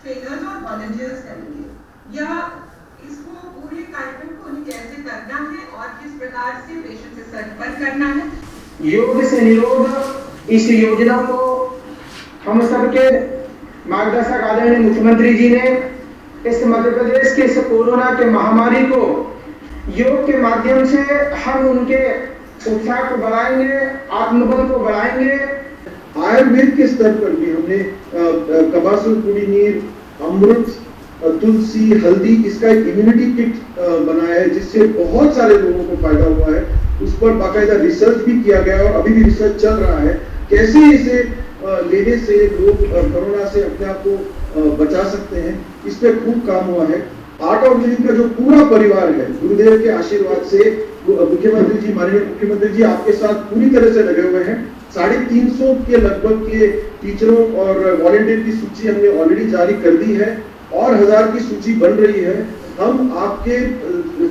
Trainers और volunteers करेंगे या इसको पूरे कार्यक्रम को उन्हें कैसे करना है और किस प्रकार से पेशेंट से संपर्क करना है। योग से निरोग इस योजना को हम सबके मार्गदर्शक आदरणीय मुख्यमंत्री जी ने इस मध्य प्रदेश के इस कोरोना के महामारी को योग के माध्यम से हम उनके उत्साह को बढ़ाएंगे, आत्मबल को बढ़ाएंगे। आयुर्वेद के स्तर पर भी हमने कबासुर कुड़ी नीर, अमृत, तुलसी, हल्दी, इसका एक इम्यूनिटी किट बनाया है जिससे बहुत सारे लोगों को फायदा हुआ है। उस पर बाकायदा रिसर्च भी किया गया और अभी भी रिसर्च चल रहा है कैसे इसे लेने से लोग कोरोना से अपने आप को बचा सकते हैं। इस पे खूब काम हुआ है। आर्ट ऑफ लिविंग का जो पूरा परिवार है, गुरुदेव के आशीर्वाद से मुख्यमंत्री जी, माननीय मुख्यमंत्री जी आपके साथ पूरी तरह से लगे हुए हैं। 350 के लगभग के टीचरों और वॉलंटियर की सूची हमने ऑलरेडी जारी कर दी है और 1000 की सूची बन रही है। हम आपके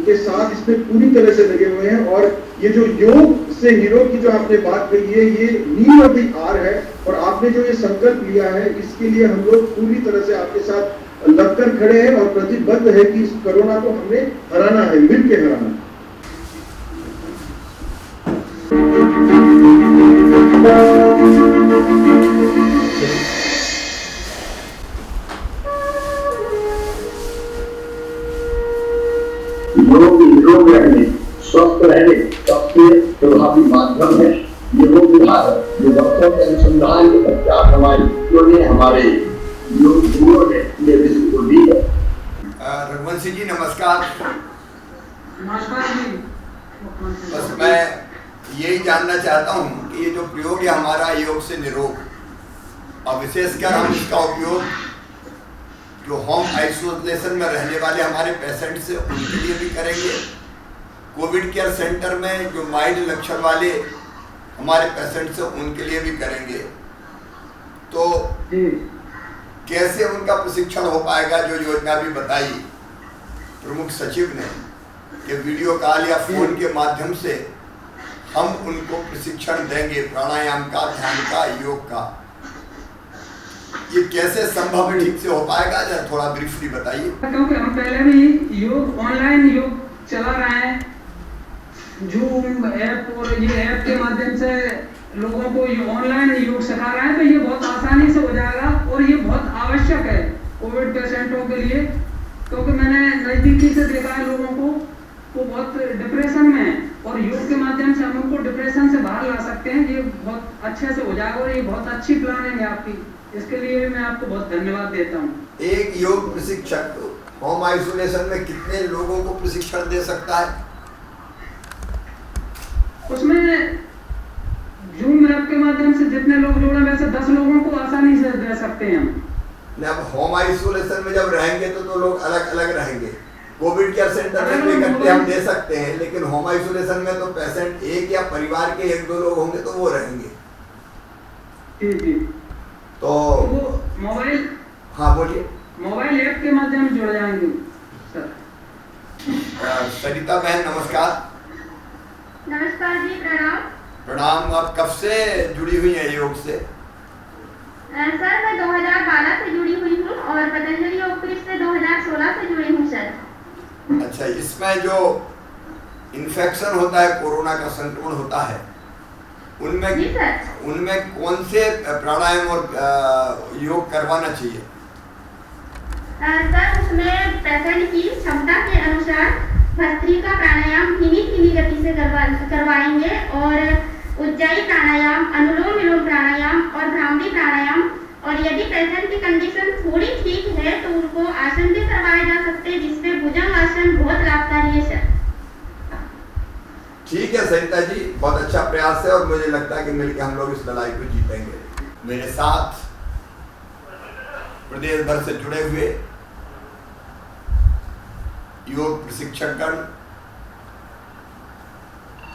के साथ इसमें पूरी तरह से लगे हुए हैं और ये जो योग से निरोग की जो आपने बात कही है, ये नीड ऑफ द आवर है और आपने जो ये संकल्प लिया है इसके लिए हम लोग पूरी तरह से आपके साथ लगकर खड़े हैं और प्रतिबद्ध है कि इस कोरोना को हमने हराना है, मिलकर हराना है। योग निरोग रहने, स्वस्थ रहने सबसे प्रभावी माध्यम है योग विभाग, जो वर्षों के अनुसंधान के पश्चात हमारे ने हमारे योग गुरुओं ने ये विश्व को दी है। रघुवंशी जी नमस्कार। नमस्कार जी। बस मैं यही जानना चाहता हूँ कि ये जो प्रयोग है हमारा योग से निरोग और विशेषकर हम इसका उपयोग जो होम आइसोलेशन में रहने वाले हमारे पेशेंट से उनके लिए भी करेंगे, कोविड केयर सेंटर में जो माइल्ड लक्षण वाले हमारे पेशेंट से उनके लिए भी करेंगे। तो कैसे उनका प्रशिक्षण हो पाएगा? जो योजना भी बताई प्रमुख सचिव ने कि वीडियो कॉल या फोन के माध्यम से हम उनको प्रशिक्षण देंगे प्राणायाम का, ध्यान का, योग का। ये कैसे संभव ठीक से हो पाएगा? जरा थोड़ा ब्रीफली बताइए। क्योंकि हम पहले भी योग ऑनलाइन योग चला रहे हैं, जूम ऐप और ये ऐप के माध्यम से लोगों को ऑनलाइन योग सिखा रहे हैं। तो ये बहुत आसानी से हो जाएगा और ये बहुत आवश्यक है कोविड पेशेंटों के लिए, क्योंकि मैंने नजदीकी से देखा है लोगों को वो बहुत डिप्रेशन में है और योग के माध्यम से हम उनको डिप्रेशन से बाहर ला सकते हैं। ये बहुत अच्छे से हो जाएगा और ये बहुत अच्छी प्लानिंग है आपकी। इसके लिए भी मैं आपको बहुत धन्यवाद देता हूँ। एक योग प्रशिक्षक होम आइसोलेशन में कितने लोगों को प्रशिक्षण दे सकता है? उसमें जूम ऐप के माध्यम से जितने लोग जुड़े वैसे 10 लोगों को आसानी से दे सकते हैं हम। अब होम आइसोलेशन में जब रहेंगे तो लोग अलग अलग रहेंगे। कोविड केयर सेंटर में इकट्ठे हम दे सकते हैं, लेकिन होम आइसोलेशन में तो पेशेंट एक या परिवार के 1-2 लोग होंगे तो वो रहेंगे। जी। तो वो मोबाइल, हाँ बोलिए। मोबाइल ऐप के माध्यम से जुड़ जाएंगे सर। सरिता बहन नमस्कार। नमस्कार जी, प्रणाम। प्रणाम। आप कब से जुड़ी हुई हैं योग से? सर मैं 2012 से जुड़ी हुई हूँ और पतंजलि योग पीठ से 2016 से जुड़ी हूँ सर। अच्छा, इसमें जो इन्फेक्शन होता है, कोरोना का संक्रमण होता है, उनमें कौन से प्राणायाम और योग करवाना चाहिए? सर उसमें पेशेंट की क्षमता के अनुसार भस्त्रिका प्राणायाम धीमी गति से करवाएंगे और उज्जाई प्राणायाम, अनुलोम विलोम प्राणायाम और भ्रामरी प्राणायाम। और यदि पेशेंट की कंडीशन थोड़ी ठीक है तो उनको आसन भी करवाए जा सकते हैं, जिसमें भुजंग आसन बहुत लाभकारी है सर। ठीक है सरिता जी, बहुत अच्छा प्रयास है और मुझे लगता है कि मिलकर हम लोग इस लड़ाई को जीतेंगे। मेरे साथ प्रदेश भर से जुड़े हुए योग प्रशिक्षकगण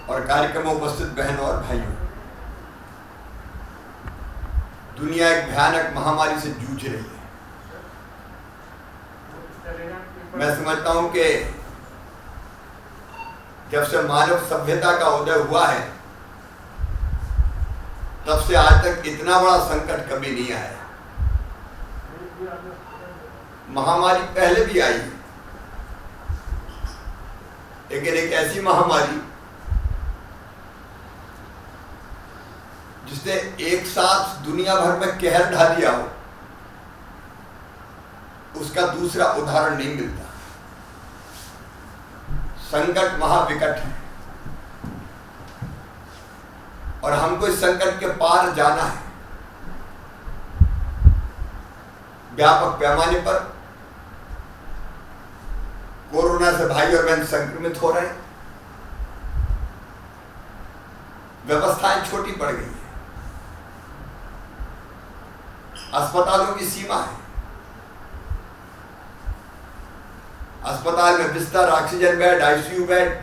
और कार्यक्रम में उपस्थित बहनों और भाइयों, दुनिया एक भयानक महामारी से जूझ रही है। मैं समझता हूं कि जब से मानव सभ्यता का उदय हुआ है तब से आज तक इतना बड़ा संकट कभी नहीं आया। महामारी पहले भी आई, लेकिन एक ऐसी महामारी जिसने एक साथ दुनिया भर में कहर ढा दिया हो, उसका दूसरा उदाहरण नहीं मिलता। संकट महाविकट है और हमको इस संकट के पार जाना है। व्यापक पैमाने पर कोरोना से भाई और बहन संक्रमित हो रहे हैं, व्यवस्थाएं छोटी पड़ गई है, अस्पतालों की सीमा है, अस्पताल में बिस्तर, ऑक्सीजन बेड, आईसीयू बेड,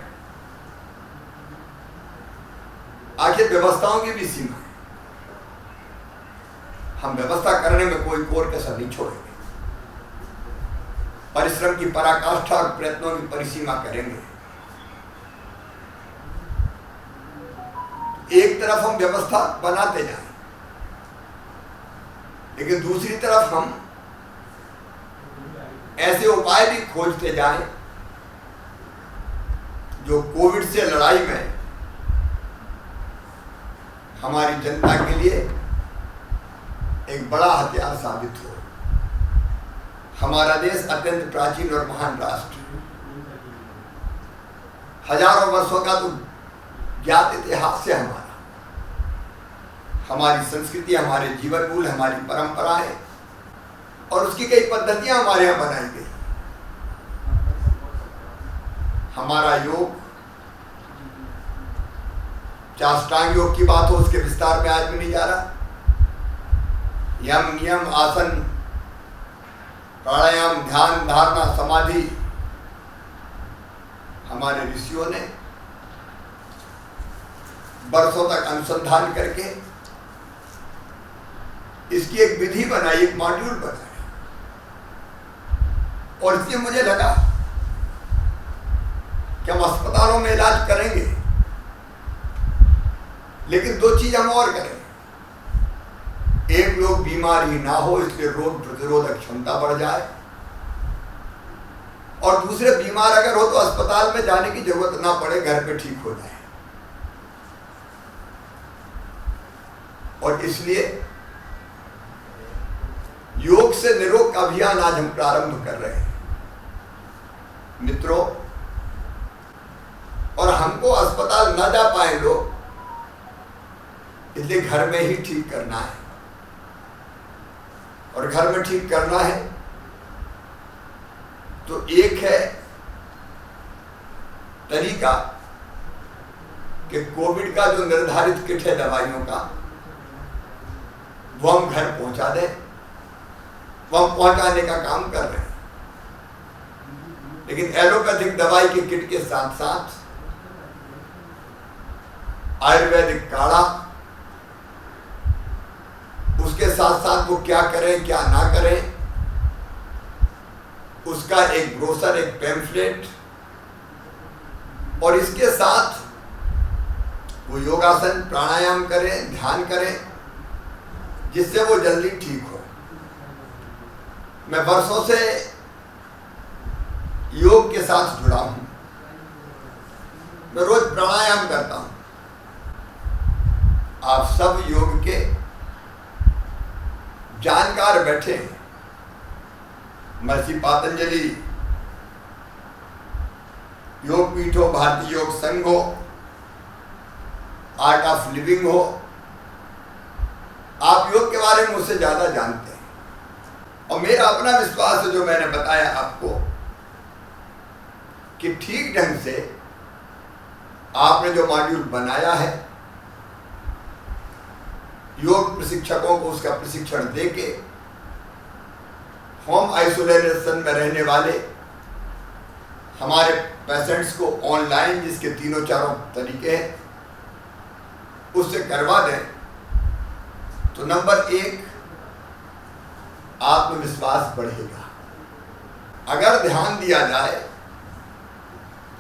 आखिर व्यवस्थाओं की भी सीमा है। हम व्यवस्था करने में कोई कोर कसर नहीं छोड़ेंगे, परिश्रम की पराकाष्ठा और प्रयत्नों की परिसीमा करेंगे। एक तरफ हम व्यवस्था बनाते जाएं, लेकिन दूसरी तरफ हम ऐसे उपाय भी खोजते जाएं जो कोविड से लड़ाई में हमारी जनता के लिए एक बड़ा हथियार साबित हो। हमारा देश अत्यंत प्राचीन और महान राष्ट्र, हजारों वर्षों का तो ज्ञात इतिहास है हमारी संस्कृति, हमारे जीवन मूल, हमारी परंपराएं और उसकी कई पद्धतियां हमारे यहाँ बनाई गई। हमारा योग, चाष्टांग योग की बात हो, उसके विस्तार में आज भी नहीं जा रहा। यम, नियम, आसन, प्राणायाम, ध्यान, धारणा, समाधि, हमारे ऋषियों ने वर्षों तक अनुसंधान करके इसकी एक विधि बनाई, एक मॉड्यूल बनाया। और इसलिए मुझे लगा कि हम अस्पतालों में इलाज करेंगे, लेकिन दो चीज हम और करें। एक, लोग बीमार ही ना हो इसलिए रोग प्रतिरोधक क्षमता बढ़ जाए, और दूसरे, बीमार अगर हो तो अस्पताल में जाने की जरूरत ना पड़े, घर पे ठीक हो जाए। और इसलिए योग से निरोग का अभियान आज हम प्रारंभ कर रहे हैं मित्रों। और हमको अस्पताल न जा पाए लोग, इसलिए घर में ही ठीक करना है। और घर में ठीक करना है तो एक है तरीका कि कोविड का जो निर्धारित किट है दवाइयों का, वो हम घर पहुंचा दें। वो हम पहुंचाने का काम कर रहे हैं, लेकिन एलोपैथिक दवाई के किट के साथ साथ आयुर्वेदिक काढ़ा, उसके साथ साथ वो क्या करें क्या ना करें, उसका एक ब्रोशर, एक पैम्फलेट, और इसके साथ वो योगासन, प्राणायाम करें, ध्यान करें, जिससे वो जल्दी ठीक हो। मैं वर्षों से योग के साथ जुड़ा हूं, मैं रोज प्राणायाम करता हूं। आप सब योग के जानकार बैठे हैं। महर्षि पतंजलि, योग पीठ हो, भारतीय योग संघ हो, आर्ट ऑफ लिविंग हो, आप योग के बारे में मुझसे ज्यादा जानते हैं। और मेरा अपना विश्वास है, जो मैंने बताया आपको, कि ठीक ढंग से आपने जो मॉड्यूल बनाया है, योग प्रशिक्षकों को उसका प्रशिक्षण देके होम आइसोलेशन में रहने वाले हमारे पेशेंट्स को ऑनलाइन, जिसके तीनों चारों तरीके हैं, उससे करवा दें, तो नंबर एक, आत्मविश्वास बढ़ेगा। अगर ध्यान दिया जाए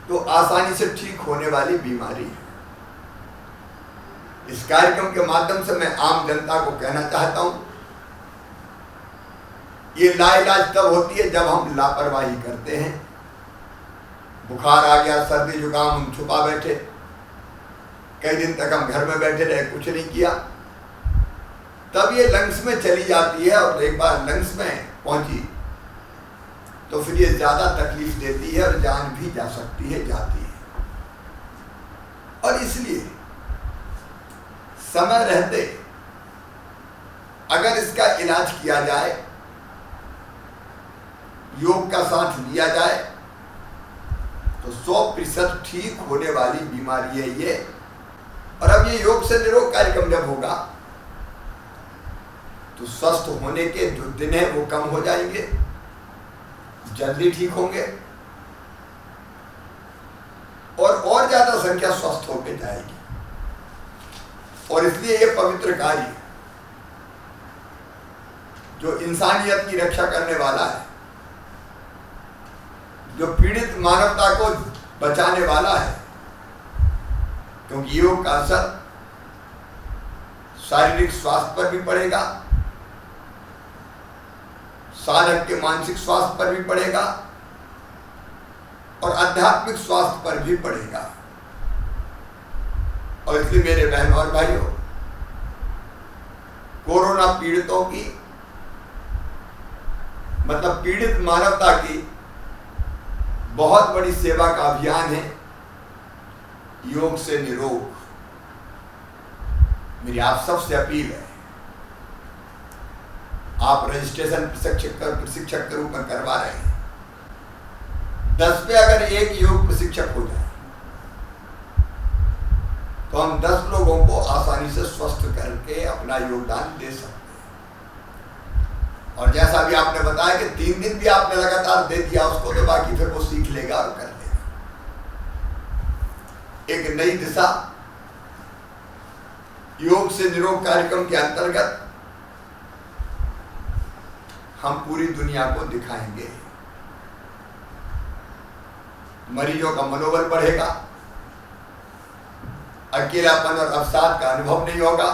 तो आसानी से ठीक होने वाली बीमारी है। इस कार्यक्रम के माध्यम से मैं आम जनता को कहना चाहता हूं ये लाइलाज तब होती है जब हम लापरवाही करते हैं। बुखार आ गया, सर्दी जुकाम, हम छुपा बैठे, कई दिन तक हम घर में बैठे रहे, कुछ नहीं किया, तब ये लंग्स में चली जाती है और एक बार लंग्स में पहुंची तो फिर ये ज्यादा तकलीफ देती है और जान भी जा सकती है, जाती है। और इसलिए समय रहते अगर इसका इलाज किया जाए, योग का साथ लिया जाए, तो 100% ठीक होने वाली बीमारी है ये। और अब ये योग से निरोग कार्यक्रम जब होगा तो स्वस्थ होने के जो दिन है वो कम हो जाएंगे, जल्दी ठीक होंगे और ज्यादा संख्या स्वस्थ होकर जाएगी। और इसलिए ये पवित्र कार्य जो इंसानियत की रक्षा करने वाला है, जो पीड़ित मानवता को बचाने वाला है, क्योंकि योग का असर शारीरिक स्वास्थ्य पर भी पड़ेगा, साधक के मानसिक स्वास्थ्य पर भी पड़ेगा और आध्यात्मिक स्वास्थ्य पर भी पड़ेगा। और इसलिए मेरे बहन और भाइयों, कोरोना पीड़ितों की मतलब पीड़ित मानवता की बहुत बड़ी सेवा का अभियान है योग से निरोग। मेरी आप सबसे अपील है, आप रजिस्ट्रेशन प्रशिक्षक के रूप में करवा रहे हैं, 10 पे अगर एक योग प्रशिक्षक हो जाए तो हम 10 लोगों को आसानी से स्वस्थ करके अपना योगदान दे सकते हैं। और जैसा भी आपने बताया कि 3 दिन भी आपने लगातार दे दिया उसको, तो बाकी फिर वो सीख लेगा और कर लेगा। एक नई दिशा योग से निरोग कार्यक्रम के अंतर्गत हम पूरी दुनिया को दिखाएंगे। मरीजों का मनोबल बढ़ेगा, अकेलापन और अवसाद का अनुभव नहीं होगा,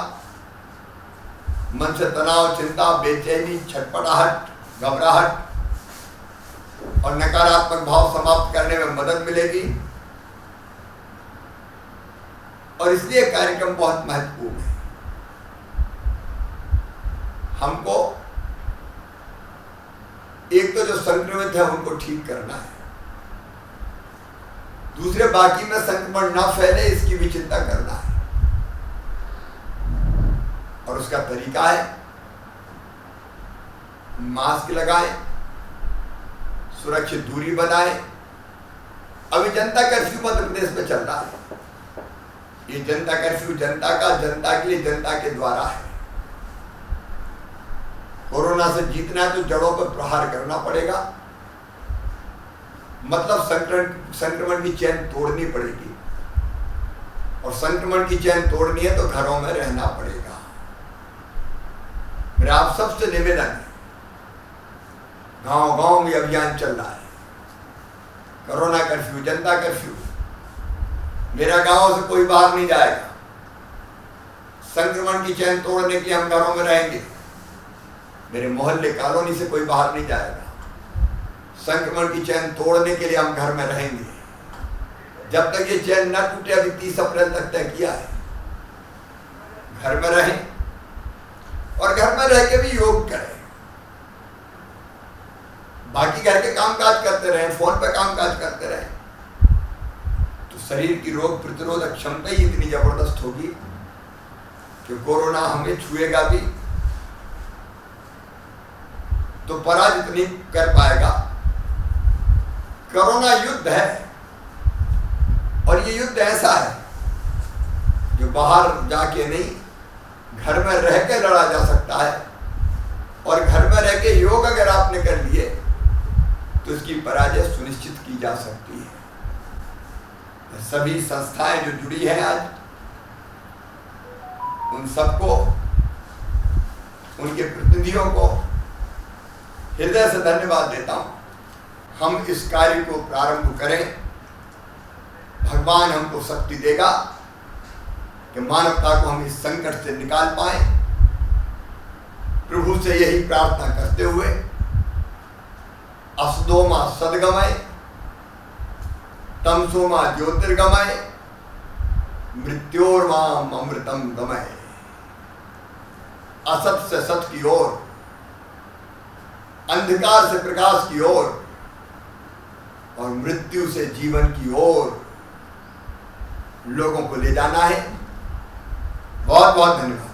मन से तनाव, चिंता, बेचैनी, छटपटाहट, घबराहट और नकारात्मक भाव समाप्त करने में मदद मिलेगी। और इसलिए कार्यक्रम बहुत महत्वपूर्ण है। हमको एक तो जो संक्रमित है उनको ठीक करना है, दूसरे बाकी में संक्रमण ना फैले इसकी भी चिंता करना है। और उसका तरीका है मास्क लगाएं, सुरक्षित दूरी बनाएं। अभी जनता कर्फ्यू मध्य प्रदेश में चल रहा है। ये जनता कर्फ्यू जनता का, जनता के लिए, जनता के द्वारा है। कोरोना से जीतना है तो जड़ों पर प्रहार करना पड़ेगा, मतलब संक्रमण की चैन तोड़नी पड़ेगी। और संक्रमण की चैन तोड़नी है तो घरों में रहना पड़ेगा। मेरा आप सबसे निवेदन है, गांव-गांव में अभियान चल रहा है, कोरोना कर्फ्यू, जनता कर्फ्यू। मेरा गांव से कोई बाहर नहीं जाएगा। संक्रमण की चैन तोड़ने के लिए हम घरों में रहेंगे। मेरे मोहल्ले कॉलोनी से कोई बाहर नहीं जाएगा। संक्रमण की चैन तोड़ने के लिए हम घर में रहेंगे। जब तक ये चैन न टूटे, अभी 30 अप्रैल तक तय किया है, घर में रहें और घर में रह के भी योग करें। बाकी घर के कामकाज करते रहें, फोन पे कामकाज करते रहें, तो शरीर की रोग प्रतिरोधक क्षमता ही इतनी जबरदस्त होगी कि कोरोना हमें छुएगा भी तो पराजित नहीं कर पाएगा। कोरोना युद्ध है और ये युद्ध ऐसा है जो बाहर जाके नहीं, घर में रह के लड़ा जा सकता है। और घर में रह के योग अगर आपने कर लिए तो इसकी पराजय सुनिश्चित की जा सकती है। सभी संस्थाएं जो जुड़ी हैं आज, उन सबको, उनके प्रतिनिधियों को हृदय से धन्यवाद देता हूं। हम इस कार्य को प्रारंभ करें, भगवान हमको शक्ति देगा कि मानवता को हम इस संकट से निकाल पाए। प्रभु से यही प्रार्थना करते हुए असदोमा सदगमय, तमसोमा ज्योतिर्गमय, मृत्योर्माम अमृतम गमय। असत से सत की ओर, अंधकार से प्रकाश की ओर और मृत्यु से जीवन की ओर लोगों को ले जाना है। बहुत बहुत धन्यवाद।